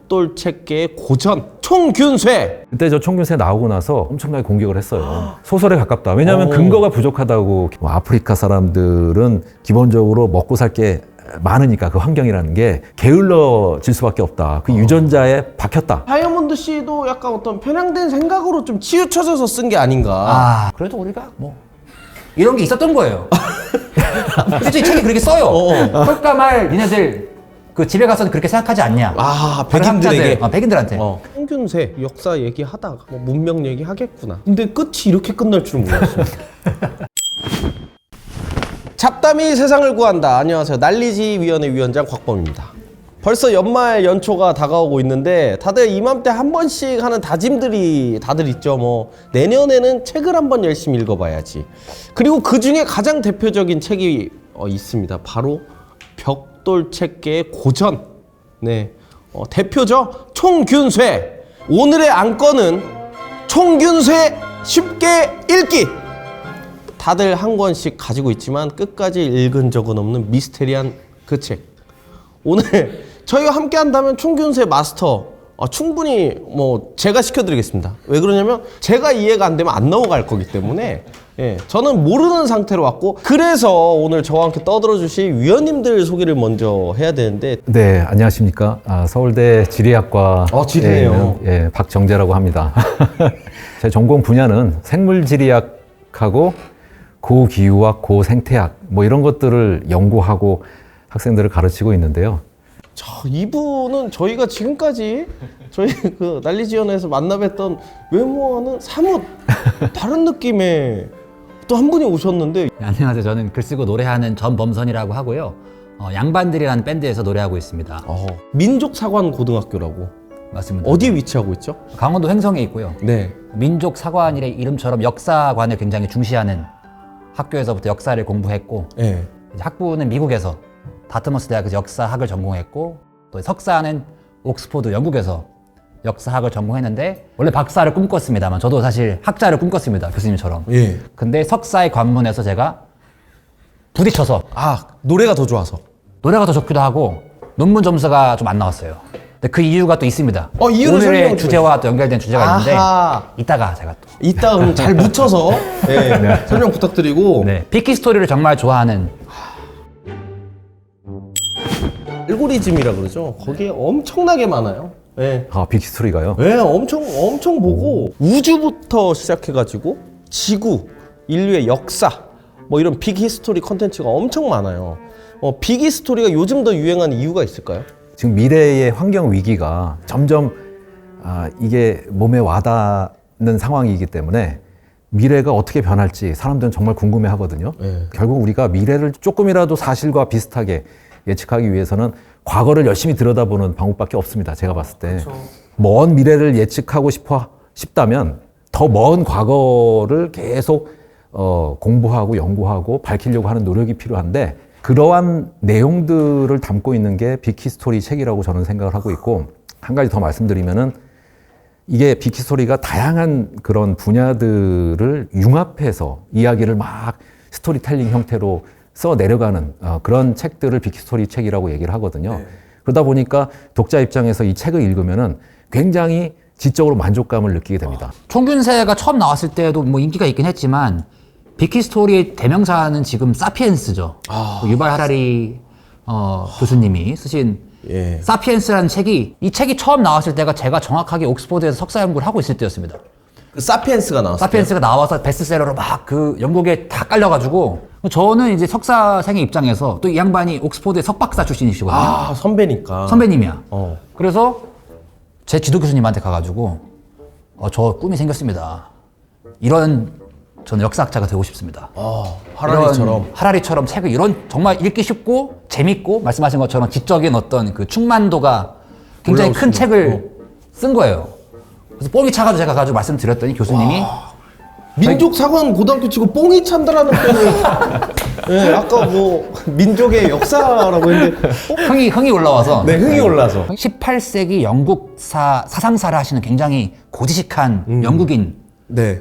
벽돌체계의 고전 총균쇠. 그때 저 총균세 나오고 나서 엄청나게 공격을 했어요. 소설에 가깝다. 왜냐하면 근거가 부족하다고. 뭐 아프리카 사람들은 기본적으로 먹고 살 게 많으니까 그 환경이라는 게 게을러질 수밖에 없다. 그 유전자에 박혔다. 다이아몬드 씨도 약간 어떤 편향된 생각으로 좀 치우쳐져서 쓴 게 아닌가. 아, 그래도 우리가 뭐 이런 게 있었던 거예요. 솔직히 책이 그렇게 써요. 홀까말 니네들 그 집에 가서는 그렇게 생각하지 않냐. 아, 다른 백인들에게. 학자들, 백인들한테. 총균쇠 역사 얘기하다가 뭐 문명 얘기하겠구나. 근데 끝이 이렇게 끝날 줄 몰랐어요. 잡담이 세상을 구한다. 안녕하세요. 난리지 위원회 위원장 곽범입니다. 벌써 연말 연초가 다가오고 있는데 다들 이맘때 한 번씩 하는 다짐들이 다들 있죠. 뭐 내년에는 책을 한번 열심히 읽어봐야지. 그리고 그 중에 가장 대표적인 책이 있습니다. 바로 벽돌체계의 고전. 네, 대표죠. 총균쇠. 오늘의 안건은 총균쇠 쉽게 읽기. 다들 한 권씩 가지고 있지만 끝까지 읽은 적은 없는 미스테리한 그 책. 오늘 저희와 함께 한다면 총균쇠 마스터 충분히 뭐 제가 시켜드리겠습니다. 왜 그러냐면 제가 이해가 안 되면 안 넘어갈 거기 때문에 저는 모르는 상태로 왔고, 그래서 오늘 저와 함께 떠들어 주실 위원님들 소개를 먼저 해야 되는데. 네, 안녕하십니까. 서울대 지리학과 지리네요. 박정재라고 합니다. 제 전공 분야는 생물지리학하고 고기후학, 고생태학 뭐 이런 것들을 연구하고 학생들을 가르치고 있는데요. 이분은 저희가 지금까지 저희 그 난리지원에서 만나뵀던 외모와는 사뭇 다른 느낌의 또 한 분이 오셨는데. 네, 안녕하세요. 저는 글쓰고 노래하는 전범선이라고 하고요. 양반들이라는 밴드에서 노래하고 있습니다. 민족사관고등학교라고. 맞습니다. 어디에 위치하고 있죠? 강원도 횡성에 있고요. 네. 민족사관이의 이름처럼 역사관을 굉장히 중시하는 학교에서부터 역사를 공부했고, 네. 학부는 미국에서 다트머스 대학에서 역사학을 전공했고, 또 석사는 옥스포드 영국에서 역사학을 전공했는데, 원래 박사를 꿈꿨습니다만 저도 사실 학자를 꿈꿨습니다. 교수님처럼. 예. 근데 석사의 관문에서 제가 부딪혀서 노래가 더 좋아서. 노래가 더 좋기도 하고 논문 점수가 좀 안 나왔어요. 근데 그 이유가 또 있습니다. 이유를 설명해 오늘의 주제와 또 연결된 주제가 있는데, 아하. 이따가 제가 또 이따 그럼 잘 묻혀서 설명 부탁드리고. 비키 스토리를 정말 좋아하는. 알고리즘이라 그러죠. 거기에 엄청나게 많아요. 네. 빅스토리가요? 네, 엄청 보고 우주부터 시작해가지고 지구, 인류의 역사 뭐 이런 빅히스토리 컨텐츠가 엄청 많아요. 빅히스토리가 요즘 더 유행하는 이유가 있을까요? 지금 미래의 환경 위기가 점점 이게 몸에 와닿는 상황이기 때문에 미래가 어떻게 변할지 사람들은 정말 궁금해 하거든요. 결국 우리가 미래를 조금이라도 사실과 비슷하게 예측하기 위해서는 과거를 열심히 들여다보는 방법밖에 없습니다. 제가 봤을 때. 먼 미래를 예측하고 싶다면 더 먼 과거를 계속 공부하고 연구하고 밝히려고 하는 노력이 필요한데, 그러한 내용들을 담고 있는 게 빅히스토리 책이라고 저는 생각을 하고 있고, 한 가지 더 말씀드리면은 이게 빅히스토리가 다양한 그런 분야들을 융합해서 이야기를 막 스토리텔링 형태로 써 내려가는 그런 책들을 빅히스토리 책이라고 얘기를 하거든요. 그러다 보니까 독자 입장에서 이 책을 읽으면은 굉장히 지적으로 만족감을 느끼게 됩니다. 총균세가 처음 나왔을 때도 뭐 인기가 있긴 했지만, 비키 스토리의 대명사는 지금 사피엔스죠. 유발 하라리 교수님이 쓰신 사피엔스라는 책이, 이 책이 처음 나왔을 때가 제가 정확하게 옥스퍼드에서 석사 연구를 하고 있을 때였습니다. 그 사피엔스가 나왔어요. 사피엔스가 나와서 베스트셀러로 막 그 영국에 다 깔려가지고, 저는 이제 석사생의 입장에서 또 이 양반이 옥스퍼드의 석박사 출신이시거든요. 선배니까. 선배님이야. 그래서 제 지도 교수님한테 가가지고 저 꿈이 생겼습니다. 저는 역사학자가 되고 싶습니다. 하라리처럼. 하라리처럼 책을 정말 읽기 쉽고 재밌고 말씀하신 것처럼 지적인 어떤 그 충만도가 굉장히 큰 책을 쓴 거예요. 그래서 뽕이 차가지고 제가 가지고 말씀드렸더니 교수님이 민족사관 고등학교 치고 뽕이 찬다라는 표현을 아까 뭐 민족의 역사라고 했는데 흥이 올라와서 흥이 올라서 18세기 영국 사상사를 하시는 굉장히 고지식한 영국인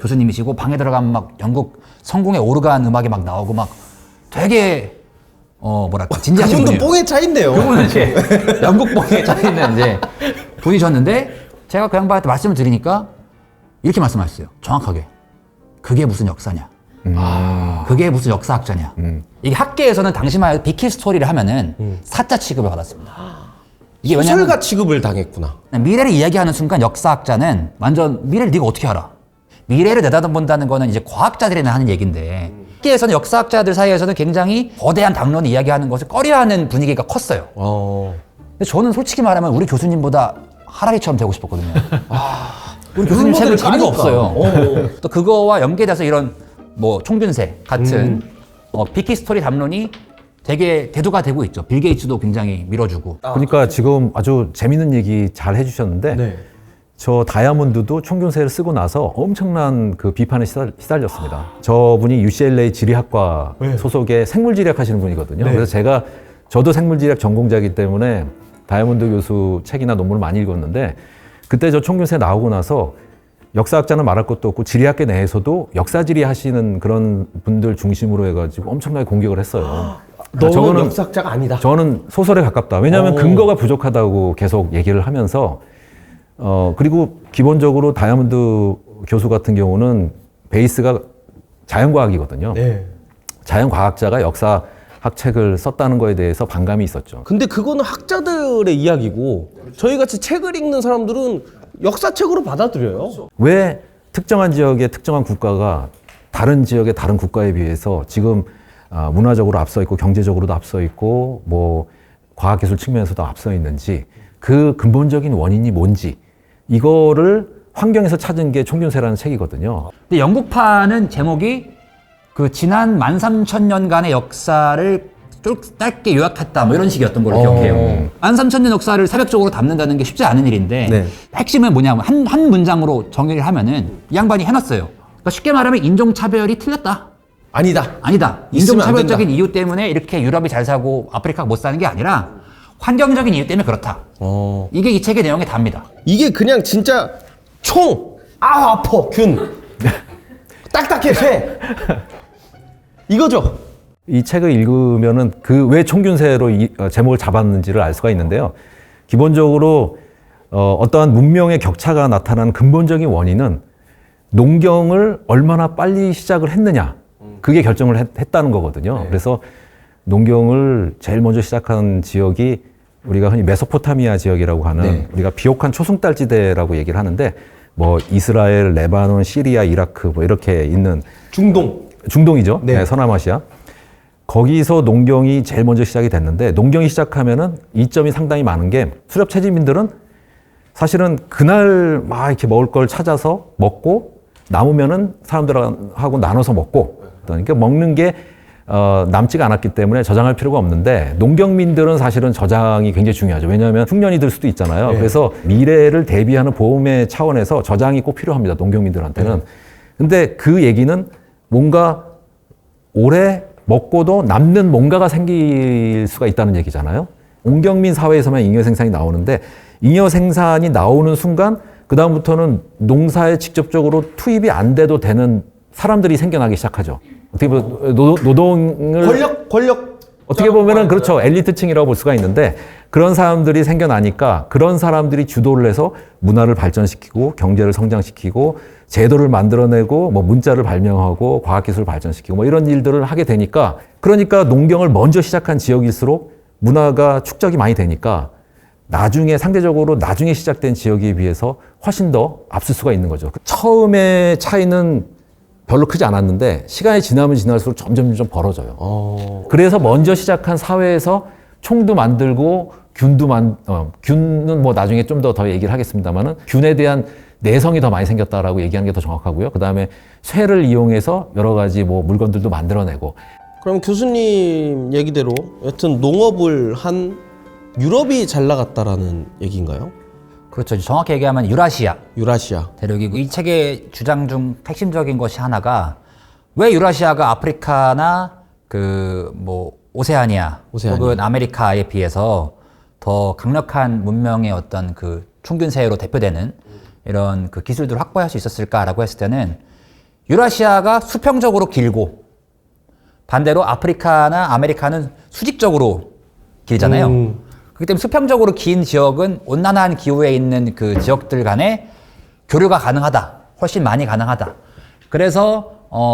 교수님이시고, 방에 들어가면 막 영국 성공의 오르간 음악이 막 나오고 막 되게 진지하신 분이에요. 그분도 뽕에 차인데요. 그분은 이제 영국 뽕에 차이는 이제 분이 졌는데 제가 그 양반한테 말씀을 드리니까 이렇게 말씀하셨어요. 정확하게. 그게 무슨 역사냐. 그게 무슨 역사학자냐. 이게 학계에서는 당시만 비키 스토리를 하면은 사자 취급을 받았습니다. 이게 왜냐면 소설가 취급을 당했구나. 미래를 이야기하는 순간 역사학자는 완전 미래를 네가 어떻게 알아? 미래를 내다본다는 거는 이제 과학자들이 하는 얘기인데 학계에서는 역사학자들 사이에서는 굉장히 거대한 당론을 이야기하는 것을 꺼려하는 분위기가 컸어요. 근데 저는 솔직히 말하면 우리 교수님보다 하라리처럼 되고 싶었거든요. 우리 교수님 책을 재미가 없어요. 또 그거와 연계돼서 이런 뭐 총균세 같은 비키 스토리 담론이 되게 대두가 되고 있죠. 빌 게이츠도 굉장히 밀어주고. 그러니까 지금 아주 재밌는 얘기 잘 해주셨는데 네. 저 다이아몬드도 총균세를 쓰고 나서 엄청난 그 비판에 시달렸습니다. 저분이 UCLA 지리학과 소속의 생물지리학 하시는 분이거든요. 그래서 저도 생물지리학 전공자이기 때문에 다이아몬드 교수 책이나 논문을 많이 읽었는데 그때 저 총균세 나오고 나서 역사학자는 말할 것도 없고 지리학계 내에서도 역사지리 하시는 그런 분들 중심으로 해가지고 엄청나게 공격을 했어요. 너는 역사학자가 아니다. 저는 소설에 가깝다. 왜냐하면 근거가 부족하다고 계속 얘기를 하면서 그리고 기본적으로 다이아몬드 교수 같은 경우는 베이스가 자연과학이거든요. 네. 자연과학자가 역사학 책을 썼다는 거에 대해서 반감이 있었죠. 근데 그거는 학자들의 이야기고 저희 같이 책을 읽는 사람들은 역사책으로 받아들여요. 왜 특정한 지역의 특정한 국가가 다른 지역의 다른 국가에 비해서 지금 문화적으로 앞서 있고 경제적으로도 앞서 있고 뭐 과학기술 측면에서도 앞서 있는지 그 근본적인 원인이 뭔지 이거를 환경에서 찾은 게 총균세라는 책이거든요. 근데 영국판은 제목이 그 지난 13,000년간의 역사를 짧게 요약했다 뭐 이런 식이었던 걸로 기억해요. 13,000년 역사를 사벽적으로 담는다는 게 쉽지 않은 일인데 네. 핵심은 뭐냐면 한 문장으로 정리를 하면은 이 양반이 해놨어요. 그러니까 쉽게 말하면 인종차별이 틀렸다. 아니다. 아니다. 있으면 안 인종차별적인 된다. 이유 때문에 이렇게 유럽이 잘 사고 아프리카가 못 사는 게 아니라 환경적인 이유 때문에 그렇다. 이게 이 책의 내용에 답니다. 이게 그냥 진짜 총! 아파! 균! 딱딱해! 쇠! 이거죠? 이 책을 읽으면은 그 왜 총균세로 제목을 잡았는지를 알 수가 있는데요. 기본적으로 어떠한 문명의 격차가 나타나는 근본적인 원인은 농경을 얼마나 빨리 시작을 했느냐. 그게 결정을 했다는 거거든요. 그래서 농경을 제일 먼저 시작한 지역이 우리가 흔히 메소포타미아 지역이라고 하는 우리가 비옥한 초승달지대라고 얘기를 하는데 뭐 이스라엘, 레바논, 시리아, 이라크 뭐 이렇게 있는 중동이죠. 네. 네, 서남아시아. 거기서 농경이 제일 먼저 시작이 됐는데 농경이 시작하면은 이점이 상당히 많은 게 수렵 채집민들은 사실은 그날 막 이렇게 먹을 걸 찾아서 먹고 남으면은 사람들하고 나눠서 먹고 그러니까 먹는 게 남지가 않았기 때문에 저장할 필요가 없는데 농경민들은 사실은 저장이 굉장히 중요하죠. 왜냐하면 흉년이 들 수도 있잖아요. 그래서 미래를 대비하는 보험의 차원에서 저장이 꼭 필요합니다. 농경민들한테는. 근데 그 얘기는 뭔가 오래 먹고도 남는 뭔가가 생길 수가 있다는 얘기잖아요. 옹경민 사회에서만 잉여 생산이 나오는데 잉여 생산이 나오는 순간 그다음부터는 농사에 직접적으로 투입이 안 돼도 되는 사람들이 생겨나기 시작하죠. 어떻게 보면 노동을 권력 어떻게 보면은 그렇죠. 엘리트층이라고 볼 수가 있는데 그런 사람들이 생겨나니까 그런 사람들이 주도를 해서 문화를 발전시키고 경제를 성장시키고 제도를 만들어내고 뭐 문자를 발명하고 과학기술을 발전시키고 뭐 이런 일들을 하게 되니까 그러니까 농경을 먼저 시작한 지역일수록 문화가 축적이 많이 되니까 나중에 상대적으로 나중에 시작된 지역에 비해서 훨씬 더 앞설 수가 있는 거죠. 처음에 차이는 별로 크지 않았는데 시간이 지나면 지날수록 점점 벌어져요. 그래서 먼저 시작한 사회에서 총도 만들고 균은 뭐 나중에 좀 더 얘기를 하겠습니다만은 균에 대한 내성이 더 많이 생겼다라고 얘기하는 게 더 정확하고요. 그 다음에 쇠를 이용해서 여러 가지 뭐 물건들도 만들어내고. 그럼 교수님 얘기대로 여튼 농업을 한 유럽이 잘 나갔다라는 얘기인가요? 그렇죠. 정확히 얘기하면 유라시아 대륙이고 이 책의 주장 중 핵심적인 것이 하나가 왜 유라시아가 아프리카나 그 뭐 오세아니아 혹은 아메리카에 비해서 더 강력한 문명의 어떤 그 총균세로 대표되는 이런 그 기술들을 확보할 수 있었을까라고 했을 때는 유라시아가 수평적으로 길고 반대로 아프리카나 아메리카는 수직적으로 길잖아요. 그렇기 때문에 수평적으로 긴 지역은 온난한 기후에 있는 그 지역들 간에 교류가 가능하다. 훨씬 많이 가능하다. 그래서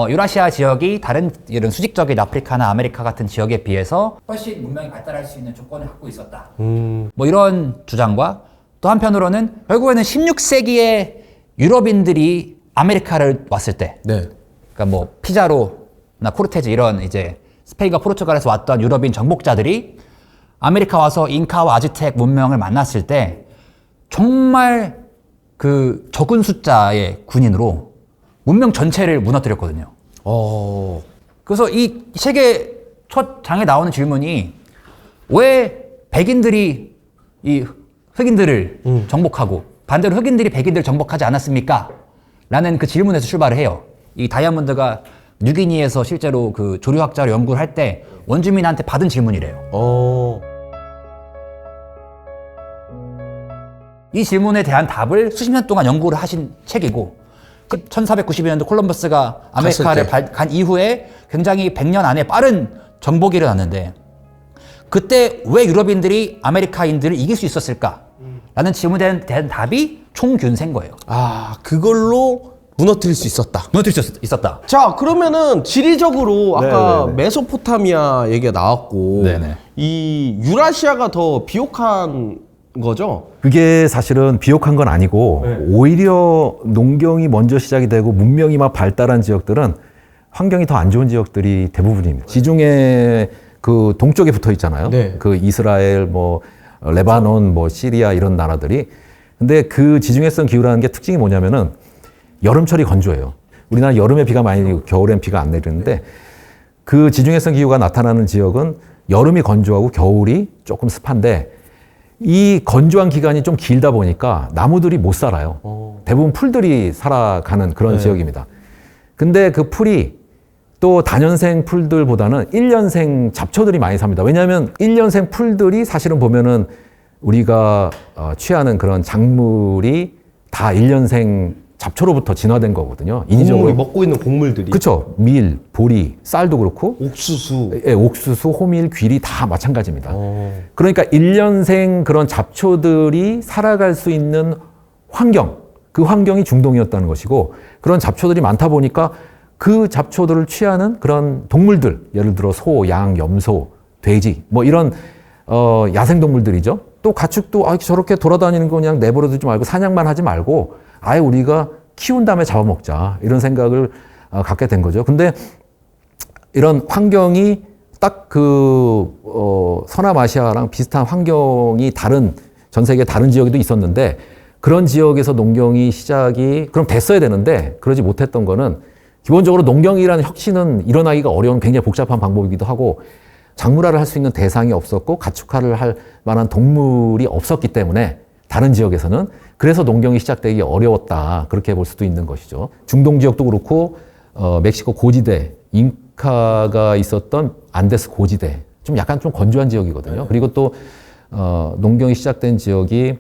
유라시아 지역이 다른 이런 수직적인 아프리카나 아메리카 같은 지역에 비해서 훨씬 문명이 발달할 수 있는 조건을 갖고 있었다. 뭐 이런 주장과 또 한편으로는 결국에는 16세기에 유럽인들이 아메리카를 왔을 때, 네. 그러니까 뭐 피자로나 코르테즈 이런 이제 스페인과 포르투갈에서 왔던 유럽인 정복자들이 아메리카 와서 잉카와 아즈텍 문명을 만났을 때 정말 그 적은 숫자의 군인으로 문명 전체를 무너뜨렸거든요. 그래서 이 책의 첫 장에 나오는 질문이 왜 백인들이 이 흑인들을 정복하고 반대로 흑인들이 백인들을 정복하지 않았습니까? 라는 그 질문에서 출발을 해요. 이 다이아몬드가 뉴기니에서 실제로 그 조류학자로 연구를 할 때 원주민한테 받은 질문이래요. 이 질문에 대한 답을 수십 년 동안 연구를 하신 책이고 1492년도 콜럼버스가 아메리카를 간 이후에 굉장히 100년 안에 빠른 정복이 일어났는데 그때 왜 유럽인들이 아메리카인들을 이길 수 있었을까? 라는 질문에 대한 답이 총균세인 거예요. 아, 그걸로 무너뜨릴 수 있었다. 무너뜨릴 수 있었다. 자, 그러면은 지리적으로 아까 네네네. 메소포타미아 얘기가 나왔고 네네. 이 유라시아가 더 비옥한 거죠? 그게 사실은 비옥한 건 아니고 오히려 농경이 먼저 시작이 되고 문명이 막 발달한 지역들은 환경이 더 안 좋은 지역들이 대부분입니다. 지중해 그 동쪽에 붙어 있잖아요. 네. 그 이스라엘, 뭐 레바논, 뭐 시리아 이런 나라들이. 근데 그 지중해성 기후라는 게 특징이 뭐냐면은 여름철이 건조해요. 우리나라 여름에 비가 많이 내리고 겨울엔 비가 안 내리는데 그 지중해성 기후가 나타나는 지역은 여름이 건조하고 겨울이 조금 습한데 이 건조한 기간이 좀 길다 보니까 나무들이 못 살아요. 대부분 풀들이 살아가는 그런 지역입니다. 근데 그 풀이 또 다년생 풀들보다는 1년생 잡초들이 많이 삽니다. 왜냐하면 1년생 풀들이 사실은 보면은 우리가 취하는 그런 작물이 다 1년생 잡초로부터 진화된 거거든요. 인위적으로. 곡물이 먹고 있는 곡물들이. 그렇죠. 밀, 보리, 쌀도 그렇고 옥수수. 예, 옥수수, 호밀, 귀리 다 마찬가지입니다. 그러니까 1년생 그런 잡초들이 살아갈 수 있는 환경, 그 환경이 중동이었다는 것이고 그런 잡초들이 많다 보니까 그 잡초들을 취하는 그런 동물들, 예를 들어 소, 양, 염소, 돼지 뭐 이런 야생동물들이죠. 또 가축도 저렇게 돌아다니는 거 그냥 내버려두지 말고 사냥만 하지 말고 아예 우리가 키운 다음에 잡아먹자 이런 생각을 갖게 된 거죠. 근데 이런 환경이 딱 그 서남아시아랑 비슷한 환경이 다른 전 세계 다른 지역에도 있었는데 그런 지역에서 농경이 시작이 그럼 됐어야 되는데 그러지 못했던 거는 기본적으로 농경이라는 혁신은 일어나기가 어려운 굉장히 복잡한 방법이기도 하고 작물화를 할 수 있는 대상이 없었고 가축화를 할 만한 동물이 없었기 때문에 다른 지역에서는 그래서 농경이 시작되기 어려웠다 그렇게 볼 수도 있는 것이죠. 중동 지역도 그렇고 멕시코 고지대 잉카가 있었던 안데스 고지대 좀 약간 좀 건조한 지역이거든요. 그리고 또 농경이 시작된 지역이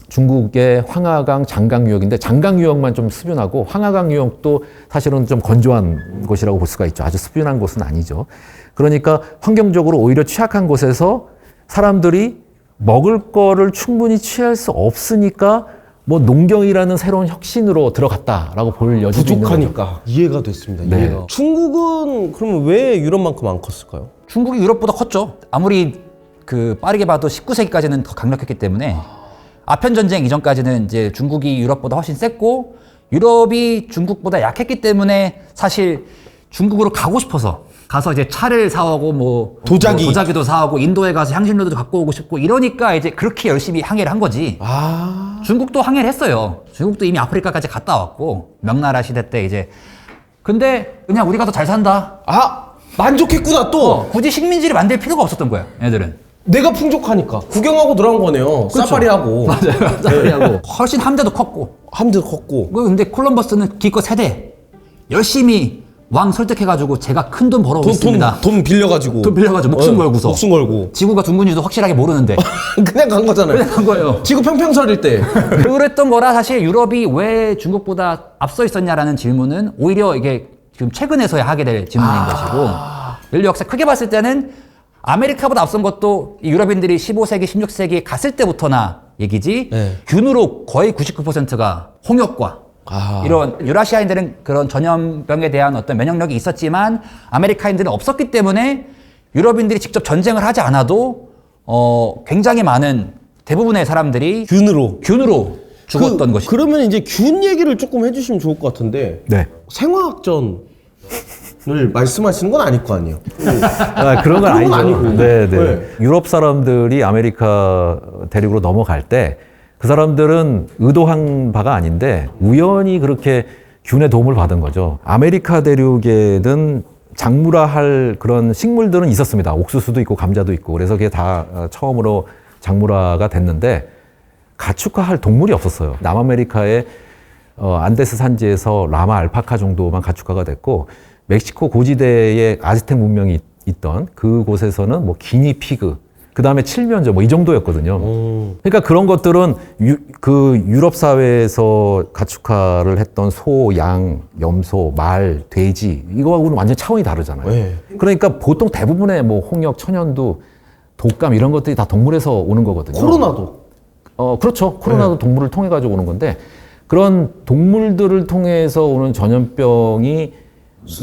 중국의 황하강 장강 유역인데 장강 유역만 좀 습윤하고 황하강 유역도 사실은 좀 건조한 곳이라고 볼 수가 있죠. 아주 습윤한 곳은 아니죠. 그러니까 환경적으로 오히려 취약한 곳에서 사람들이 먹을 거를 충분히 취할 수 없으니까 뭐 농경이라는 새로운 혁신으로 들어갔다라고 볼 여지도 있는 거죠. 부족하니까 이해가 됐습니다. 네. 이해가. 중국은 그러면 왜 유럽만큼 안 컸을까요? 중국이 유럽보다 컸죠. 아무리 그 빠르게 봐도 19세기까지는 더 강력했기 때문에 아편 전쟁 이전까지는 이제 중국이 유럽보다 훨씬 셌고 유럽이 중국보다 약했기 때문에 사실 중국으로 가고 싶어서 가서 이제 차를 사오고 뭐 도자기도 사오고 인도에 가서 향신료도 갖고 오고 싶고 이러니까 이제 그렇게 열심히 항해를 한 거지. 중국도 항해를 했어요. 중국도 이미 아프리카까지 갔다 왔고 명나라 시대 때 이제 근데 그냥 우리가 더 잘 산다. 만족했구나 또. 굳이 식민지를 만들 필요가 없었던 거야. 애들은. 내가 풍족하니까 구경하고 돌아온 거네요. 사파리하고. 맞아요. 사파리하고. 훨씬 함대도 컸고. 함도 컸고. 근데 콜럼버스는 기껏 세대 열심히 왕 설득해가지고 제가 큰 돈 벌어오겠습니다. 돈 빌려가지고. 돈 빌려가지고 목숨 걸고서. 목숨 걸고. 지구가 둥근지도 확실하게 모르는데. 그냥 간 거잖아요. 그냥 간 거예요. 지구 평평설일 때. 그랬던 거라 사실 유럽이 왜 중국보다 앞서 있었냐라는 질문은 오히려 이게 지금 최근에서야 하게 될 질문인 것이고 인류 역사 크게 봤을 때는 아메리카보다 앞선 것도 이 유럽인들이 15세기, 16세기에 갔을 때부터나 얘기지. 네. 균으로 거의 99%가 홍역과 이런 유라시아인들은 그런 전염병에 대한 어떤 면역력이 있었지만 아메리카인들은 없었기 때문에 유럽인들이 직접 전쟁을 하지 않아도 굉장히 많은 대부분의 사람들이 균으로 죽었던 것이죠. 그러면 이제 균 얘기를 조금 해주시면 좋을 것 같은데 네. 생화학전을 말씀하시는 건 아닐 거 아니에요? 그런 건 아니죠. 아니고. 네, 네. 네. 유럽 사람들이 아메리카 대륙으로 넘어갈 때 그 사람들은 의도한 바가 아닌데 우연히 그렇게 균의 도움을 받은 거죠. 아메리카 대륙에는 작물화할 그런 식물들은 있었습니다. 옥수수도 있고 감자도 있고. 그래서 그게 다 처음으로 작물화가 됐는데 가축화할 동물이 없었어요. 남아메리카의 안데스 산지에서 라마 알파카 정도만 가축화가 됐고 멕시코 고지대에 아즈텍 문명이 있던 그곳에서는 뭐 기니피그, 그 다음에 칠면조 뭐 이 정도였거든요. 그러니까 그런 것들은 그 유럽 사회에서 가축화를 했던 소, 양, 염소, 말, 돼지 이거하고는 완전 차원이 다르잖아요. 네. 그러니까 보통 대부분의 뭐 홍역, 천연두, 독감 이런 것들이 다 동물에서 오는 거거든요. 코로나도. 그렇죠. 코로나도 동물을 통해 가지고 오는 건데 그런 동물들을 통해서 오는 전염병이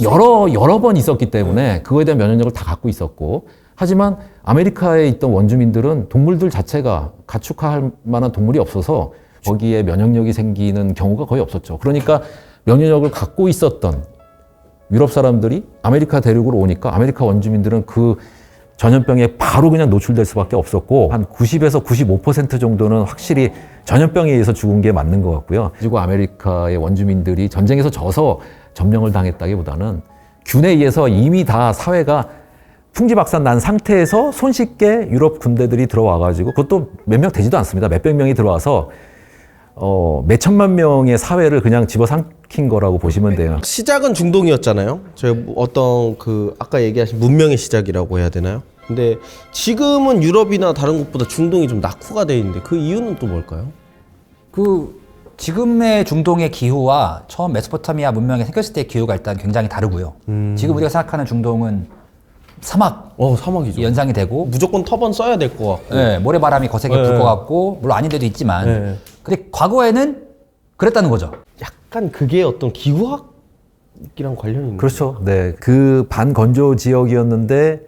여러 번 있었기 때문에 그거에 대한 면역력을 다 갖고 있었고 하지만 아메리카에 있던 원주민들은 동물들 자체가 가축화할 만한 동물이 없어서 거기에 면역력이 생기는 경우가 거의 없었죠. 그러니까 면역력을 갖고 있었던 유럽 사람들이 아메리카 대륙으로 오니까 아메리카 원주민들은 그 전염병에 바로 그냥 노출될 수밖에 없었고 한 90에서 95% 정도는 확실히 전염병에 의해서 죽은 게 맞는 것 같고요. 그리고 아메리카의 원주민들이 전쟁에서 져서 점령을 당했다기보다는 균에 의해서 이미 다 사회가 풍지박산 난 상태에서 손쉽게 유럽 군대들이 들어와가지고 그것도 몇 명 되지도 않습니다. 몇백 명이 들어와서 몇 천만 명의 사회를 그냥 집어삼킨 거라고 보시면 돼요. 시작은 중동이었잖아요. 저희 어떤 그 아까 얘기하신 문명의 시작이라고 해야 되나요? 근데 지금은 유럽이나 다른 곳보다 중동이 좀 낙후가 돼 있는데 그 이유는 또 뭘까요? 그 지금의 중동의 기후와 처음 메소포타미아 문명이 생겼을 때의 기후가 일단 굉장히 다르고요. 지금 우리가 생각하는 중동은 사막 사막이죠. 연상이 되고 무조건 터번 써야 될 것 같고. 네, 모래바람이 거세게 네. 불 것 같고 물론 아닌 데도 있지만 네. 근데 과거에는 그랬다는 거죠. 약간 그게 어떤 기후학이랑 관련이 있는 그렇죠. 네. 그 반건조 지역이었는데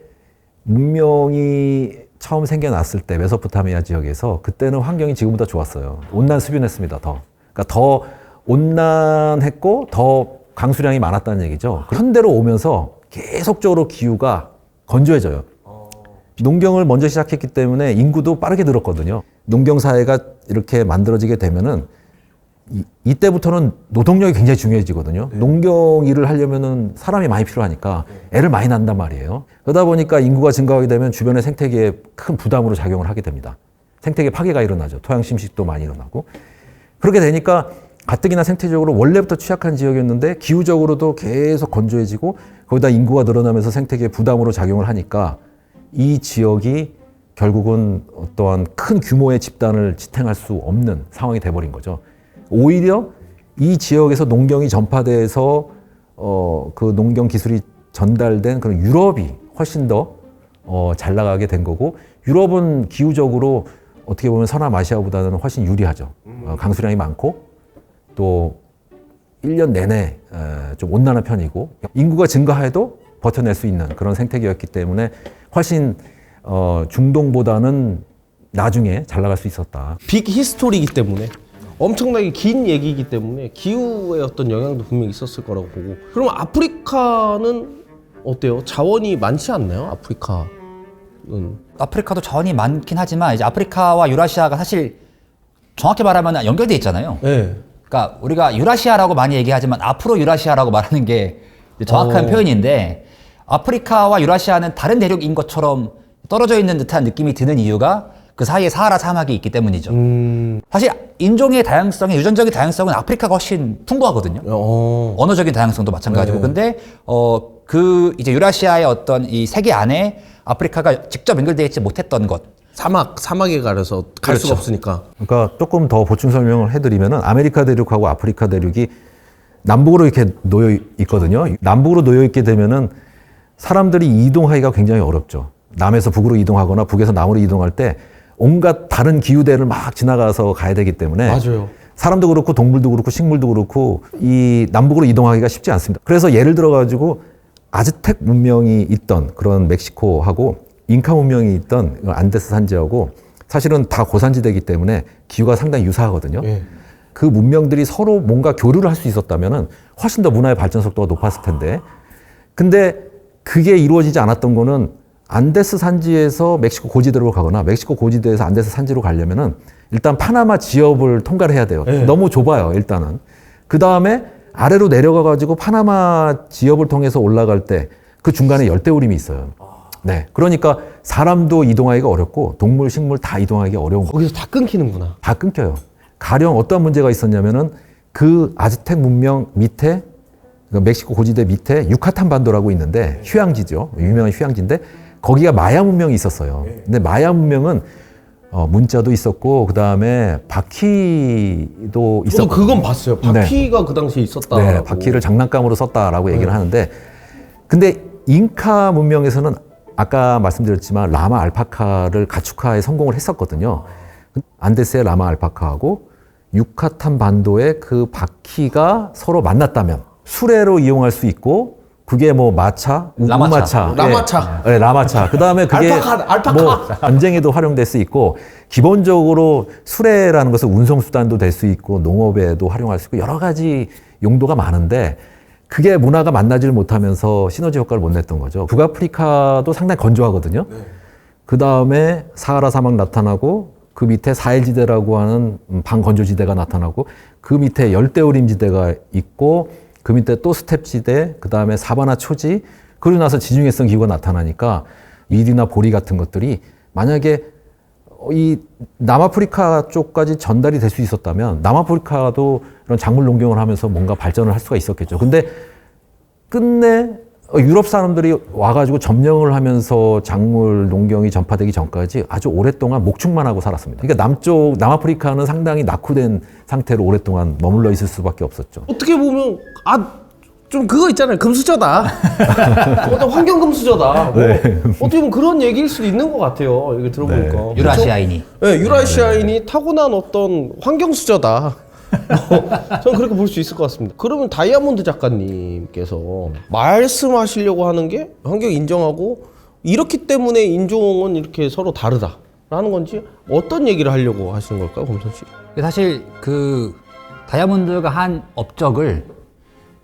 문명이 처음 생겨났을 때 메소포타미아 지역에서 그때는 환경이 지금보다 좋았어요. 온난수변했습니다. 그러니까 더 온난했고 더 강수량이 많았다는 얘기죠. 현대로 오면서 계속적으로 기후가 건조해져요. 농경을 먼저 시작했기 때문에 인구도 빠르게 늘었거든요. 농경 사회가 이렇게 만들어지게 되면은 이때부터는 노동력이 굉장히 중요해지거든요. 농경 일을 하려면은 사람이 많이 필요하니까 애를 많이 낳는단 말이에요. 그러다 보니까 인구가 증가하게 되면 주변의 생태계에 큰 부담으로 작용을 하게 됩니다. 생태계 파괴가 일어나죠. 토양 침식도 많이 일어나고. 그렇게 되니까 가뜩이나 생태적으로 원래부터 취약한 지역이었는데 기후적으로도 계속 건조해지고 거기다 인구가 늘어나면서 생태계에 부담으로 작용을 하니까 이 지역이 결국은 어떠한 큰 규모의 집단을 지탱할 수 없는 상황이 돼버린 거죠. 오히려 이 지역에서 농경이 전파돼서 그 농경 기술이 전달된 그런 유럽이 훨씬 더 잘 나가게 된 거고 유럽은 기후적으로 어떻게 보면 서남아시아보다는 훨씬 유리하죠. 강수량이 많고 또 1년 내내 좀 온난한 편이고 인구가 증가해도 버텨낼 수 있는 그런 생태계였기 때문에 훨씬 중동보다는 나중에 잘 나갈 수 있었다. 빅 히스토리이기 때문에 엄청나게 긴 얘기이기 때문에 기후의 어떤 영향도 분명히 있었을 거라고 보고. 그럼 아프리카는 어때요? 자원이 많지 않나요? 아프리카도 자원이 많긴 하지만 이제 아프리카와 유라시아가 사실 정확히 말하면 연결돼 있잖아요. 네. 그러니까 우리가 유라시아라고 많이 얘기하지만 앞으로 유라시아라고 말하는 게 정확한 표현인데 아프리카와 유라시아는 다른 대륙인 것처럼 떨어져 있는 듯한 느낌이 드는 이유가 그 사이에 사하라 사막이 있기 때문이죠. 사실 인종의 다양성의 유전적인 다양성은 아프리카가 훨씬 풍부하거든요. 언어적인 다양성도 마찬가지고. 네. 근데 그 이제 유라시아의 어떤 이 세계 안에 아프리카가 직접 연결되어 있지 못했던 것. 사막에 가려서 갈 그렇죠. 수가 없으니까. 그러니까 조금 더 보충 설명을 해드리면은 아메리카 대륙하고 아프리카 대륙이 남북으로 이렇게 놓여 있거든요. 남북으로 놓여 있게 되면은 사람들이 이동하기가 굉장히 어렵죠. 남에서 북으로 이동하거나 북에서 남으로 이동할 때 온갖 다른 기후대를 막 지나가서 가야 되기 때문에 맞아요. 사람도 그렇고 동물도 그렇고 식물도 그렇고 이 남북으로 이동하기가 쉽지 않습니다. 그래서 예를 들어 가지고 아즈텍 문명이 있던 그런 멕시코하고 잉카 문명이 있던 안데스 산지하고 사실은 다 고산지대이기 때문에 기후가 상당히 유사하거든요. 예. 그 문명들이 서로 뭔가 교류를 할 수 있었다면은 훨씬 더 문화의 발전 속도가 높았을 텐데, 근데 그게 이루어지지 않았던 거는 안데스 산지에서 멕시코 고지대로 가거나 멕시코 고지대에서 안데스 산지로 가려면은 일단 파나마 지역을 통과를 해야 돼요. 네. 너무 좁아요, 일단은. 그 다음에 아래로 내려가 가지고 파나마 지역을 통해서 올라갈 때 그 중간에 열대우림이 있어요. 네. 그러니까 사람도 이동하기가 어렵고 동물, 식물 다 이동하기 어려운 거. 거기서 다 끊기는구나. 다 끊겨요. 가령 어떤 문제가 있었냐면은 그 아즈텍 문명 밑에 멕시코 고지대 밑에 유카탄 반도라고 있는데 휴양지죠. 유명한 휴양지인데 거기가 마야 문명이 있었어요. 근데 마야 문명은 문자도 있었고 그 다음에 바퀴도 저도 있었고. 그건 봤어요. 바퀴가 그 당시에 있었다. 네, 바퀴를 장난감으로 썼다라고 얘기를 하는데, 근데 잉카 문명에서는 아까 말씀드렸지만 라마 알파카를 가축화에 성공을 했었거든요. 안데스의 라마 알파카하고 유카탄 반도의 그 바퀴가 서로 만났다면 수레로 이용할 수 있고, 그게 뭐 마차, 라마차. 라마차. 네, 라마차. 그 다음에 그게 알파카. 뭐 전쟁에도 활용될 수 있고, 기본적으로 수레라는 것은 운송수단도 될 수 있고, 농업에도 활용할 수 있고, 여러 가지 용도가 많은데, 그게 문화가 만나질 못하면서 시너지 효과를 못 냈던 거죠. 북아프리카도 상당히 건조하거든요. 그 다음에 사하라 사막 나타나고, 그 밑에 사헬지대라고 하는 반건조지대가 나타나고, 그 밑에 열대우림지대가 있고, 그 밑에 또 스텝지대, 그 다음에 사바나 초지, 그러고 나서 지중해성 기후가 나타나니까 밀이나 보리 같은 것들이 만약에 이 남아프리카 쪽까지 전달이 될 수 있었다면 남아프리카도 이런 작물 농경을 하면서 뭔가 발전을 할 수가 있었겠죠. 근데 끝내 유럽 사람들이 와가지고 점령을 하면서 작물 농경이 전파되기 전까지 아주 오랫동안 목축만 하고 살았습니다. 그러니까 남아프리카는 상당히 낙후된 상태로 오랫동안 머물러 있을 수밖에 없었죠. 어떻게 보면 좀 그거 있잖아요. 금수저다. 어떤 환경 금수저다. 뭐 어떻게 보면 그런 얘기일 수도 있는 것 같아요. 이거 들어보니까. 유라시아인이. 네, 유라시아인이 타고난 어떤 환경 수저다. 저는 그렇게 볼 수 있을 것 같습니다. 그러면 다이아몬드 작가님께서 말씀하시려고 하는 게 환경 인정하고 이렇기 때문에 인종은 이렇게 서로 다르다라는 건지 어떤 얘기를 하려고 하시는 걸까요, 검선 씨? 사실 그 다이아몬드가 한 업적을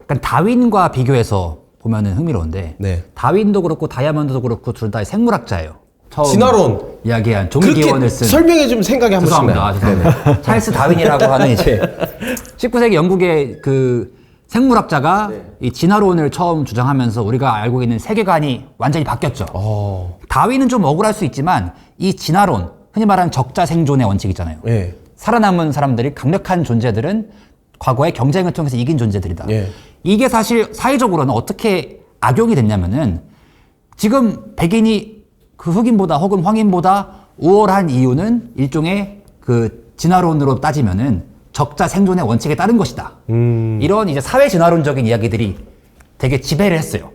약간 다윈과 비교해서 보면은 흥미로운데, 네. 다윈도 그렇고 다이아몬드도 그렇고 둘 다 생물학자예요. 처음 진화론 이야기한 종이 기원을 쓴. 설명해 좀 생각이 한 번씩 나요. 죄송합니다. 찰스 다윈이라고 하는 이제 19세기 영국의 그 생물학자가 이 진화론을 처음 주장하면서 우리가 알고 있는 세계관이 완전히 바뀌었죠. 다윈은 좀 억울할 수 있지만 이 진화론, 흔히 말하는 적자 생존의 원칙이잖아요. 네. 살아남은 사람들이, 강력한 존재들은 과거에 경쟁을 통해서 이긴 존재들이다. 예. 이게 사실 사회적으로는 어떻게 악용이 됐냐면은 지금 백인이 그 흑인보다 혹은 황인보다 우월한 이유는 일종의 그 진화론으로 따지면은 적자 생존의 원칙에 따른 것이다. 이런 이제 사회 진화론적인 이야기들이 되게 지배를 했어요.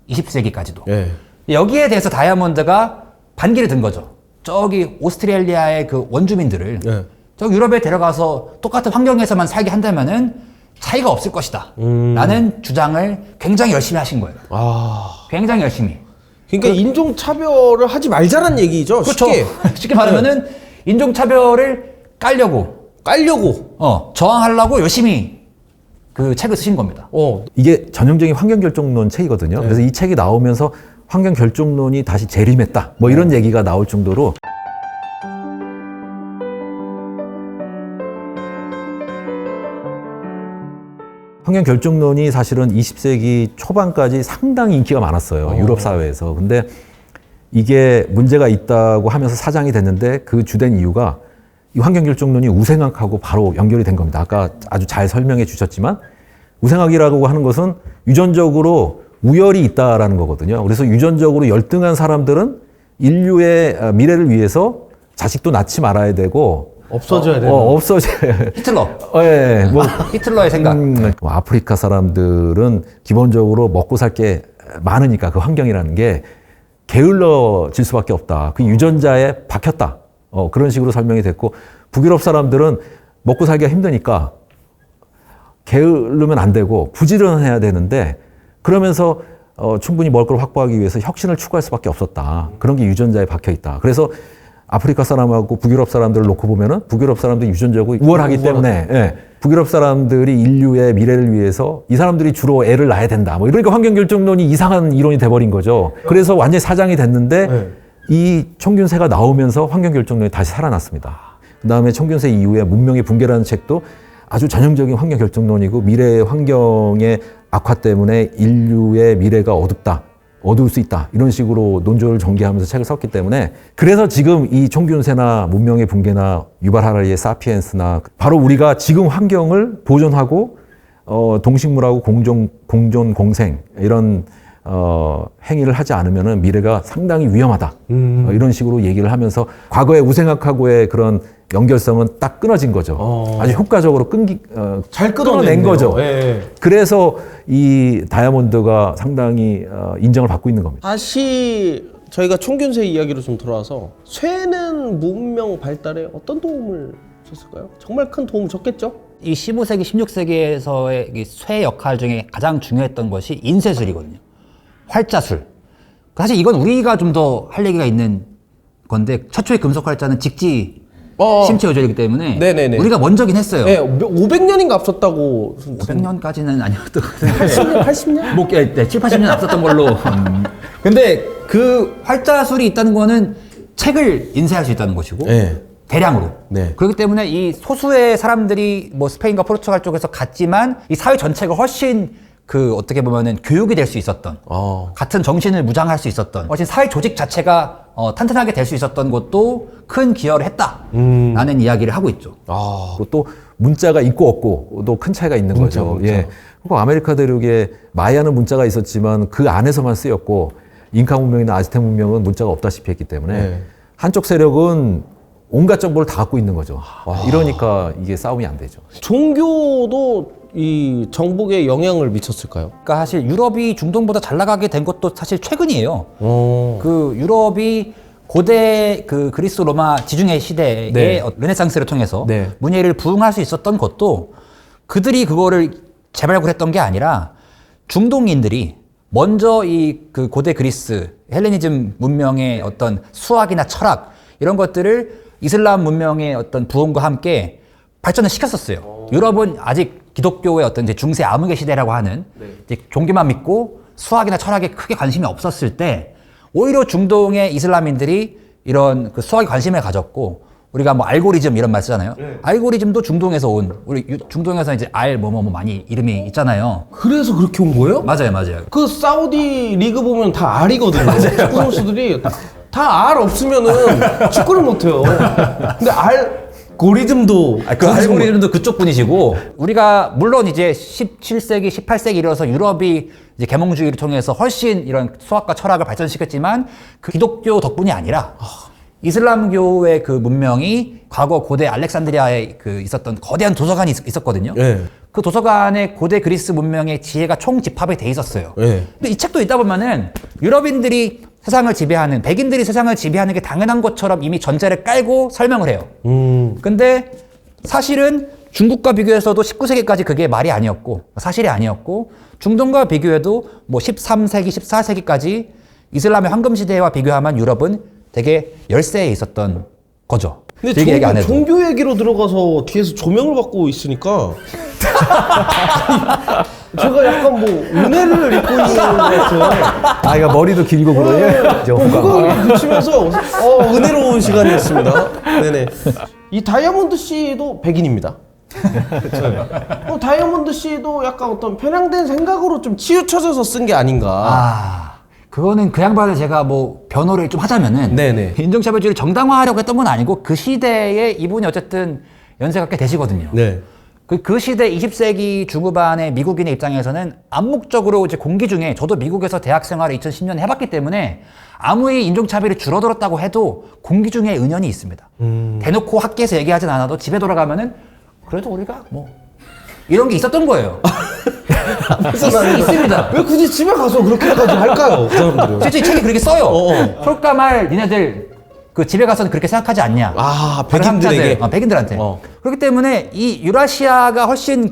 20세기까지도. 예. 여기에 대해서 다이아몬드가 반기를 든 거죠. 저기 오스트레일리아의 그 원주민들을 예. 저 유럽에 데려가서 똑같은 환경에서만 살게 한다면은 차이가 없을 것이다. 라는 주장을 굉장히 열심히 하신 거예요. 굉장히 열심히. 그러니까 인종 차별을 하지 말자는 얘기죠. 그렇죠. 쉽게. 쉽게 말하면은 인종차별을 깔려고, 저항하려고 열심히 그 책을 쓰신 겁니다. 이게 전형적인 환경결정론 책이거든요. 그래서 이 책이 나오면서 환경결정론이 다시 재림했다. 뭐 이런 얘기가 나올 정도로 환경결정론이 사실은 20세기 초반까지 상당히 인기가 많았어요. 유럽 사회에서. 근데 이게 문제가 있다고 하면서 사장이 됐는데 그 주된 이유가 이 환경결정론이 우생학하고 바로 연결이 된 겁니다. 아까 아주 잘 설명해 주셨지만 우생학이라고 하는 것은 유전적으로 우열이 있다라는 거거든요. 그래서 유전적으로 열등한 사람들은 인류의 미래를 위해서 자식도 낳지 말아야 되고 없어져야 되는. 없어져야. 히틀러. 예, 뭐 히틀러의 생각. 뭐 아프리카 사람들은 기본적으로 먹고 살 게 많으니까 그 환경이라는 게 게을러질 수밖에 없다. 그 유전자에 박혔다. 그런 식으로 설명이 됐고 북유럽 사람들은 먹고 살기가 힘드니까 게으르면 안 되고 부지런해야 되는데 그러면서 충분히 먹을 걸 확보하기 위해서 혁신을 추구할 수밖에 없었다. 그런 게 유전자에 박혀 있다. 그래서 아프리카 사람하고 북유럽 사람들을 놓고 보면은 북유럽 사람들이 유전적으로 우월하기 때문에 예, 북유럽 사람들이 인류의 미래를 위해서 이 사람들이 주로 애를 낳아야 된다. 뭐 이러니까 환경결정론이 이상한 이론이 돼버린 거죠. 그래서 완전히 사장이 됐는데 이 청균세가 나오면서 환경결정론이 다시 살아났습니다. 그다음에 청균세 이후에 문명의 붕괴라는 책도 아주 전형적인 환경결정론이고 미래의 환경의 악화 때문에 인류의 미래가 어두울 수 있다. 이런 식으로 논조를 전개하면서 책을 썼기 때문에 그래서 지금 이 총균세나 문명의 붕괴나 유발 하라리의 사피엔스나 바로 우리가 지금 환경을 보존하고 동식물하고 공존 공생 이런 행위를 하지 않으면 미래가 상당히 위험하다. 이런 식으로 얘기를 하면서 과거의 우생학하고의 그런 연결성은 딱 끊어진 거죠. 아주 효과적으로 잘 끊어낸 거죠. 예. 그래서 이 다이아몬드가 상당히 인정을 받고 있는 겁니다. 다시 저희가 총균세 이야기로 좀 돌아와서 쇠는 문명 발달에 어떤 도움을 줬을까요? 정말 큰 도움을 줬겠죠? 이 15세기, 16세기에서의 이 쇠 역할 중에 가장 중요했던 것이 인쇄술이거든요. 활자술. 사실 이건 우리가 좀 더 할 얘기가 있는 건데 최초의 금속 활자는 직지 심체 요절이기 때문에 네네네. 우리가 먼저긴 했어요. 네, 500년인가 앞섰다고. 500년까지는 아니었던 것 같은데 80년? 80년? 뭐, 7, 80년 앞섰던 걸로. 근데 그 활자술이 있다는 거는 책을 인쇄할 수 있다는 것이고 네. 대량으로. 네. 그렇기 때문에 이 소수의 사람들이 뭐 스페인과 포르투갈 쪽에서 갔지만 이 사회 전체가 훨씬 그 어떻게 보면은 교육이 될 수 있었던 같은 정신을 무장할 수 있었던 훨씬 사회 조직 자체가 탄탄하게 될 수 있었던 것도 큰 기여를 했다라는 이야기를 하고 있죠. 그리고 또 문자가 있고 없고도 큰 차이가 있는 거죠. 예. 그리고 아메리카 대륙에 마야는 문자가 있었지만 그 안에서만 쓰였고 잉카 문명이나 아즈텍 문명은 문자가 없다시피 했기 때문에 한쪽 세력은 온갖 정보를 다 갖고 있는 거죠. 이러니까 이게 싸움이 안 되죠. 종교도 이 정복에 영향을 미쳤을까요? 그러니까 사실 유럽이 중동보다 잘 나가게 된 것도 사실 최근이에요. 그 유럽이 고대 그 그리스 로마 지중해 시대의 네. 르네상스를 통해서 네. 문예를 부흥할 수 있었던 것도 그들이 그거를 재발굴했던 게 아니라 중동인들이 먼저 이 그 고대 그리스 헬레니즘 문명의 어떤 수학이나 철학 이런 것들을 이슬람 문명의 어떤 부흥과 함께 발전을 시켰었어요. 유럽은 아직 기독교의 어떤 이제 중세 암흑의 시대라고 하는 이제 종교만 믿고 수학이나 철학에 크게 관심이 없었을 때 오히려 중동의 이슬람인들이 이런 그 수학에 관심을 가졌고 우리가 뭐 알고리즘 이런 말 쓰잖아요. 알고리즘도 중동에서 온 우리 중동에서 이제 뭐 많이 이름이 있잖아요. 그래서 그렇게 온 거예요? 맞아요. 그 사우디 리그 보면 다 R이거든요. 축구 선수들이 다 R 없으면은 축구를 못해요. 근데 알고리즘도 그 알고리즘도 그쪽 분이시고 우리가 물론 이제 17세기, 18세기 이르러서 유럽이 이제 계몽주의를 통해서 훨씬 이런 수학과 철학을 발전시켰지만 그 기독교 덕분이 아니라 이슬람교의 그 문명이 과거 고대 알렉산드리아에 그 있었던 거대한 도서관이 있었거든요. 네. 그 도서관에 고대 그리스 문명의 지혜가 총집합이 돼 있었어요. 네. 근데 이 책도 읽다 보면은 유럽인들이 세상을 지배하는, 백인들이 세상을 지배하는 게 당연한 것처럼 이미 전제를 깔고 설명을 해요. 근데 사실은 중국과 비교해서도 19세기까지 그게 말이 아니었고, 사실이 아니었고, 중동과 비교해도 뭐 13세기, 14세기까지 이슬람의 황금시대와 비교하면 유럽은 되게 열세에 있었던 거죠. 근데 얘기 안 해도. 종교 얘기로 들어가서 뒤에서 조명을 받고 있으니까 제가 약간 뭐 은혜를 입고 있는 것 같아요. 아이가 머리도 길고 그러죠. 그거 붙이면서 은혜로운 시간이었습니다. 네네. 이 다이아몬드 씨도 백인입니다. 다이아몬드 씨도 약간 어떤 편향된 생각으로 좀 치우쳐져서 쓴 게 아닌가. 그거는 그 양반을 제가 뭐 변호를 좀 하자면은 네네. 인종차별주의를 정당화하려고 했던 건 아니고 그 시대에 이분이 어쨌든 연세가 꽤 되시거든요. 네. 그 시대 20세기 중후반의 미국인의 입장에서는 암묵적으로 이제 공기 중에 저도 미국에서 대학 생활을 2010년에 해봤기 때문에 아무리 인종차별이 줄어들었다고 해도 공기 중에 은연이 있습니다. 대놓고 학교에서 얘기하진 않아도 집에 돌아가면은 그래도 우리가 뭐 이런 게 있었던 거예요. 있습니다. 왜 굳이 집에 가서 그렇게 해가지고 할까요? 그 사람들은. 실제 책에 그렇게 써요. 어. 홀까 말 니네들 그 집에 가서는 그렇게 생각하지 않냐. 아, 다른 백인들에게? 학자들, 백인들한테. 어. 그렇기 때문에 이 유라시아가 훨씬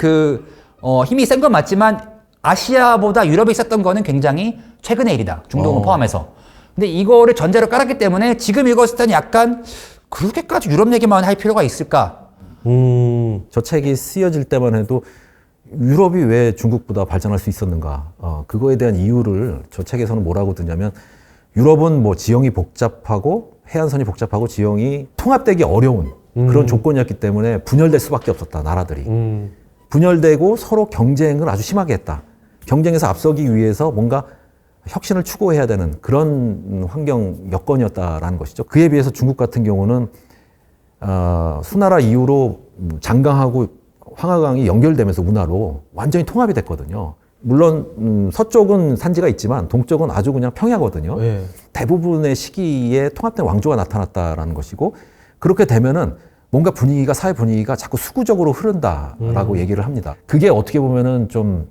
힘이 센 건 맞지만 아시아보다 유럽에 있었던 거는 굉장히 최근의 일이다. 중동을 포함해서. 근데 이거를 전제로 깔았기 때문에 지금 읽었을 때는 약간 그렇게까지 유럽 얘기만 할 필요가 있을까? 저 책이 쓰여질 때만 해도 유럽이 왜 중국보다 발전할 수 있었는가? 그거에 대한 이유를 저 책에서는 뭐라고 드냐면 유럽은 뭐 지형이 복잡하고 해안선이 복잡하고 지형이 통합되기 어려운 그런 조건이었기 때문에 분열될 수밖에 없었다, 나라들이. 분열되고 서로 경쟁을 아주 심하게 했다. 경쟁에서 앞서기 위해서 뭔가 혁신을 추구해야 되는 그런 환경 여건이었다라는 것이죠. 그에 비해서 중국 같은 경우는 수나라 이후로 장강하고 황하강이 연결되면서 운하로 완전히 통합이 됐거든요. 물론 서쪽은 산지가 있지만 동쪽은 아주 그냥 평야거든요. 네. 대부분의 시기에 통합된 왕조가 나타났다라는 것이고 그렇게 되면은 뭔가 분위기가 사회 분위기가 자꾸 수구적으로 흐른다라고 얘기를 합니다. 그게 어떻게 보면은 좀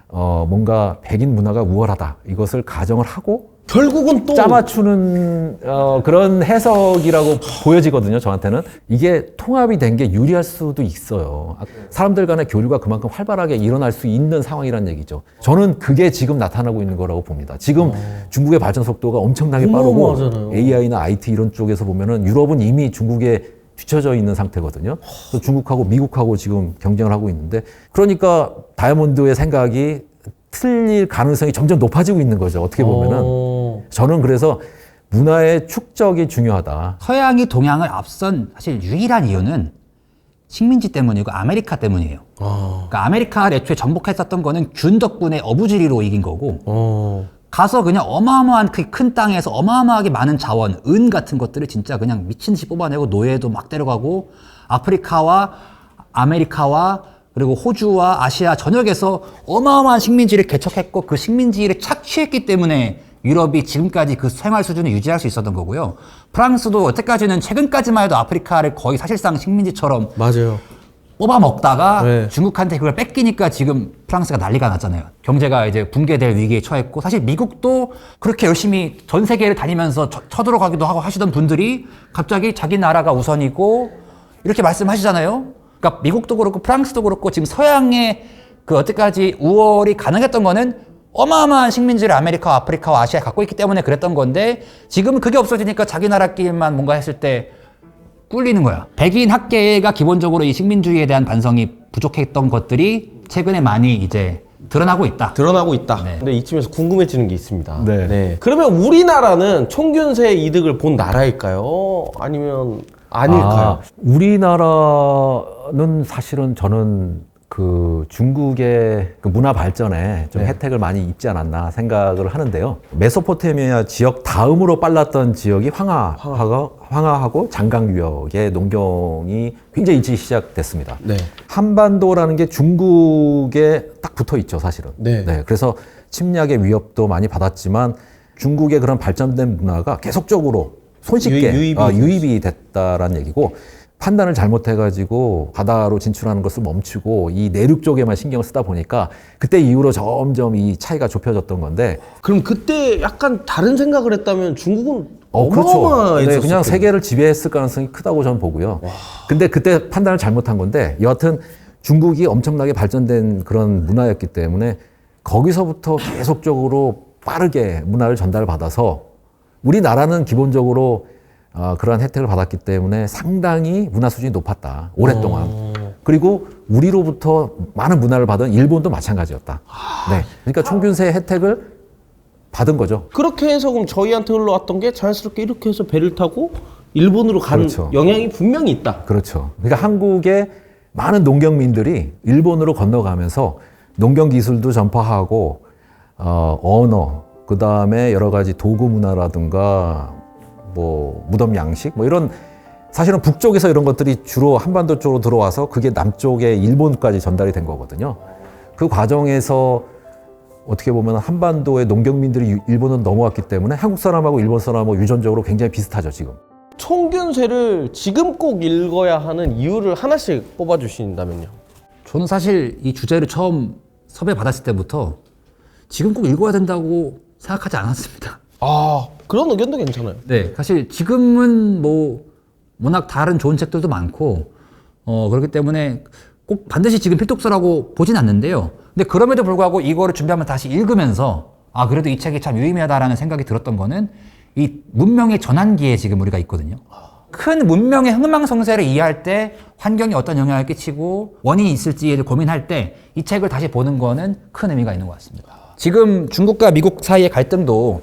뭔가 백인 문화가 우월하다 이것을 가정을 하고 결국은 또 짜맞추는 그런 해석이라고 보여지거든요. 저한테는 이게 통합이 된 게 유리할 수도 있어요. 사람들 간의 교류가 그만큼 활발하게 일어날 수 있는 상황이란 얘기죠. 저는 그게 지금 나타나고 있는 거라고 봅니다. 지금 중국의 발전 속도가 엄청나게 빠르고 어마어마하잖아요. AI나 IT 이런 쪽에서 보면은 유럽은 이미 중국에 뒤처져 있는 상태거든요. 또 중국하고 미국하고 지금 경쟁을 하고 있는데 그러니까 다이아몬드의 생각이 틀릴 가능성이 점점 높아지고 있는 거죠. 어떻게 보면은. 저는 그래서 문화의 축적이 중요하다. 서양이 동양을 앞선 사실 유일한 이유는 식민지 때문이고 아메리카 때문이에요. 그러니까 아메리카를 애초에 정복했었던 거는 균 덕분에 어부지리로 이긴 거고 가서 그냥 어마어마한 그 큰 땅에서 어마어마하게 많은 자원, 은 같은 것들을 진짜 그냥 미친 듯이 뽑아내고 노예도 막 데려가고 아프리카와 아메리카와 그리고 호주와 아시아 전역에서 어마어마한 식민지를 개척했고 그 식민지를 착취했기 때문에 유럽이 지금까지 그 생활 수준을 유지할 수 있었던 거고요. 프랑스도 여태까지는 최근까지만 해도 아프리카를 거의 사실상 식민지처럼 맞아요. 뽑아먹다가 네. 중국한테 그걸 뺏기니까 지금 프랑스가 난리가 났잖아요. 경제가 이제 붕괴될 위기에 처했고 사실 미국도 그렇게 열심히 전 세계를 다니면서 쳐들어가기도 하고 하시던 분들이 갑자기 자기 나라가 우선이고 이렇게 말씀하시잖아요. 그러니까 미국도 그렇고 프랑스도 그렇고 지금 서양의 그 여태까지 우월이 가능했던 거는 어마어마한 식민지를 아메리카와 아프리카와 아시아에 갖고 있기 때문에 그랬던 건데 지금은 그게 없어지니까 자기 나라끼리만 뭔가 했을 때 꿀리는 거야. 백인 학계가 기본적으로 이 식민주의에 대한 반성이 부족했던 것들이 최근에 많이 이제 드러나고 있다. 드러나고 있다. 네. 근데 이쯤에서 궁금해지는 게 있습니다. 네. 그러면 우리나라는 총균세 이득을 본 나라일까요? 아니면 아닐까요? 우리나라는 사실은 저는 그 중국의 그 문화 발전에 좀 혜택을 많이 입지 않았나 생각을 하는데요. 메소포타미아 지역 다음으로 빨랐던 지역이 황하하고 장강유역의 농경이 굉장히 일찍 시작됐습니다. 네. 한반도라는 게 중국에 딱 붙어 있죠, 사실은. 네. 그래서 침략의 위협도 많이 받았지만 중국의 그런 발전된 문화가 계속적으로 손쉽게 유입이 됐다라는 얘기고 판단을 잘못해가지고 바다로 진출하는 것을 멈추고 이 내륙 쪽에만 신경을 쓰다 보니까 그때 이후로 점점 이 차이가 좁혀졌던 건데 그럼 그때 약간 다른 생각을 했다면 중국은 그렇죠. 어마어마했었을 그냥 텐데. 세계를 지배했을 가능성이 크다고 저는 보고요. 근데 그때 판단을 잘못한 건데 여하튼 중국이 엄청나게 발전된 그런 문화였기 때문에 거기서부터 계속적으로 빠르게 문화를 전달받아서 우리나라는 기본적으로 그러한 혜택을 받았기 때문에 상당히 문화 수준이 높았다. 오랫동안. 그리고 우리로부터 많은 문화를 받은 일본도 마찬가지였다. 네. 그러니까 총균세 혜택을 받은 거죠. 그렇게 해서 그럼 저희한테 흘러왔던 게 자연스럽게 이렇게 해서 배를 타고 일본으로 간 그렇죠. 영향이 분명히 있다. 그렇죠. 그러니까 한국의 많은 농경민들이 일본으로 건너가면서 농경 기술도 전파하고 언어, 그 다음에 여러 가지 도구 문화라든가 뭐 무덤 양식 뭐 이런 사실은 북쪽에서 이런 것들이 주로 한반도 쪽으로 들어와서 그게 남쪽에 일본까지 전달이 된 거거든요. 그 과정에서 어떻게 보면 한반도의 농경민들이 일본으로 넘어왔기 때문에 한국 사람하고 일본 사람하고 유전적으로 굉장히 비슷하죠, 지금. 총균세를 지금 꼭 읽어야 하는 이유를 하나씩 뽑아주신다면요. 저는 사실 이 주제를 처음 섭외 받았을 때부터 지금 꼭 읽어야 된다고 생각하지 않았습니다. 아, 그런 의견도 괜찮아요. 네, 사실 지금은 뭐 워낙 다른 좋은 책들도 많고 그렇기 때문에 꼭 반드시 지금 필독서라고 보진 않는데요. 근데 그럼에도 불구하고 이거를 준비하면 다시 읽으면서 아 그래도 이 책이 참 유의미하다라는 생각이 들었던 거는 이 문명의 전환기에 지금 우리가 있거든요. 큰 문명의 흥망성쇠를 이해할 때 환경이 어떤 영향을 끼치고 원인이 있을지를 고민할 때 이 책을 다시 보는 거는 큰 의미가 있는 것 같습니다. 지금 중국과 미국 사이의 갈등도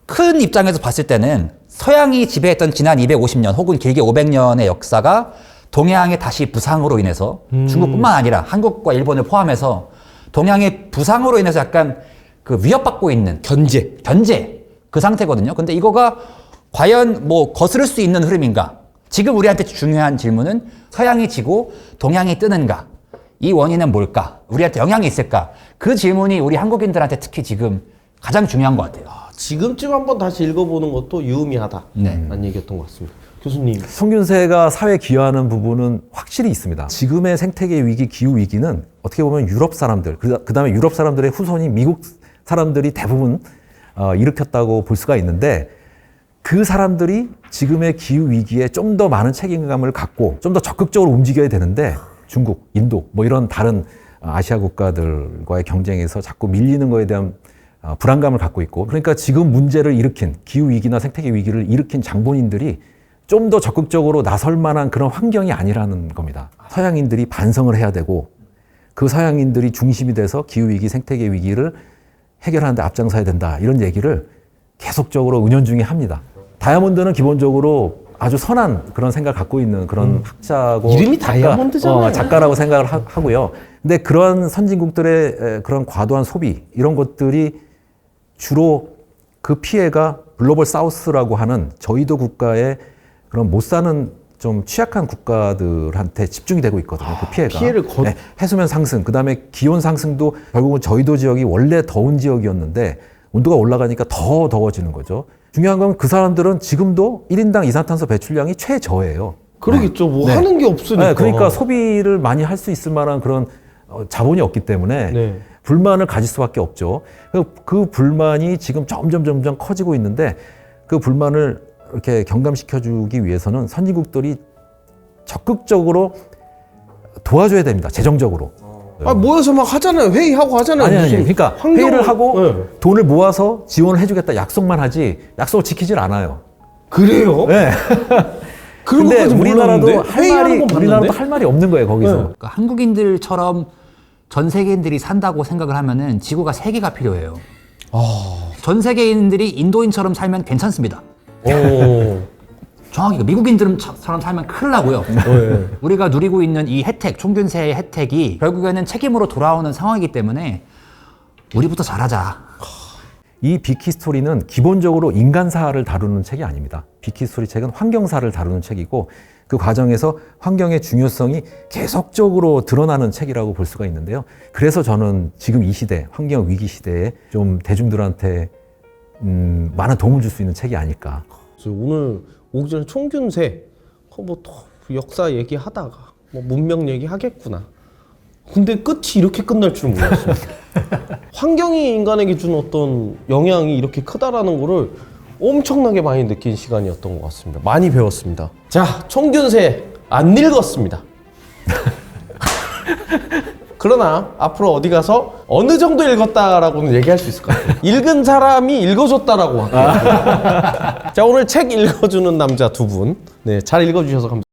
큰 입장에서 봤을 때는 서양이 지배했던 지난 250년 혹은 길게 500년의 역사가 동해안의 다시 부상으로 인해서 중국뿐만 아니라 한국과 일본을 포함해서 동해안의 부상으로 인해서 약간 그 위협받고 있는 견제 그 상태거든요. 근데 이거가 과연 뭐 거스를 수 있는 흐름인가? 지금 우리한테 중요한 질문은 서양이 지고 동양이 뜨는가? 이 원인은 뭘까? 우리한테 영향이 있을까? 그 질문이 우리 한국인들한테 특히 지금 가장 중요한 것 같아요. 지금쯤 한번 다시 읽어보는 것도 유의미하다. 네. 라는 얘기였던 것 같습니다. 교수님. 송균세가 사회에 기여하는 부분은 확실히 있습니다. 지금의 생태계 위기, 기후 위기는 어떻게 보면 유럽 사람들, 그 다음에 유럽 사람들의 후손인 미국 사람들이 대부분 일으켰다고 볼 수가 있는데 그 사람들이 지금의 기후 위기에 좀 더 많은 책임감을 갖고 좀 더 적극적으로 움직여야 되는데 중국, 인도 뭐 이런 다른 아시아 국가들과의 경쟁에서 자꾸 밀리는 거에 대한 불안감을 갖고 있고 그러니까 지금 문제를 일으킨 기후 위기나 생태계 위기를 일으킨 장본인들이 좀 더 적극적으로 나설 만한 그런 환경이 아니라는 겁니다. 서양인들이 반성을 해야 되고 그 서양인들이 중심이 돼서 기후 위기, 생태계 위기를 해결하는 데 앞장서야 된다. 이런 얘기를 계속적으로 은연중에 합니다. 다이아몬드는 기본적으로 아주 선한 그런 생각을 갖고 있는 그런 학자고 이름이 다이아몬드잖아요. 작가라고 생각을 하고요. 근데 그런 선진국들의 그런 과도한 소비 이런 것들이 주로 그 피해가 글로벌 사우스라고 하는 저희도 국가의 그런 못 사는 좀 취약한 국가들한테 집중이 되고 있거든요. 그 피해가. 네, 해수면 상승, 그 다음에 기온 상승도 결국은 저희도 지역이 원래 더운 지역이었는데 온도가 올라가니까 더 더워지는 거죠. 중요한 건 그 사람들은 지금도 1인당 이산탄소 배출량이 최저예요. 그러겠죠. 뭐 네. 하는 게 없으니까. 네, 그러니까 소비를 많이 할 수 있을 만한 그런 자본이 없기 때문에 네. 불만을 가질 수밖에 없죠. 그 불만이 지금 점점 커지고 있는데 그 불만을 이렇게 경감시켜주기 위해서는 선진국들이 적극적으로 도와줘야 됩니다. 재정적으로. 모여서 막 하잖아요. 회의하고 하잖아요. 아니. 그러니까 회의를 하고 돈을 모아서 지원을 해주겠다 약속만 하지 약속을 지키질 않아요. 그래요? 네. 근데 우리나라도 우리나라도 할 말이 없는 거예요, 거기서. 그러니까 한국인들처럼 전 세계인들이 산다고 생각을 하면은 지구가 3개가 필요해요. 전 세계인들이 인도인처럼 살면 괜찮습니다. 정확히 미국인들처럼 살면 큰일 나고요. 우리가 누리고 있는 이 혜택, 총균세의 혜택이 결국에는 책임으로 돌아오는 상황이기 때문에 우리부터 잘하자. 이 빅히스토리는 기본적으로 인간사를 다루는 책이 아닙니다. 빅히스토리 책은 환경사를 다루는 책이고 그 과정에서 환경의 중요성이 계속적으로 드러나는 책이라고 볼 수가 있는데요. 그래서 저는 지금 이 시대, 환경 위기 시대에 좀 대중들한테 많은 도움을 줄 수 있는 책이 아닐까. 오늘 오기 전에 총균세 뭐 또 역사 얘기하다가 뭐 문명 얘기하겠구나. 근데 끝이 이렇게 끝날 줄 몰랐습니다. 환경이 인간에게 준 어떤 영향이 이렇게 크다라는 거를 엄청나게 많이 느낀 시간이었던 것 같습니다. 많이 배웠습니다. 자, 총균세 안 읽었습니다. 그러나 앞으로 어디 가서 어느 정도 읽었다라고는 얘기할 수 있을 것 같아요. 읽은 사람이 읽어줬다라고 할게요. 자, 오늘 책 읽어주는 남자 두 분. 네, 잘 읽어주셔서 감사합니다.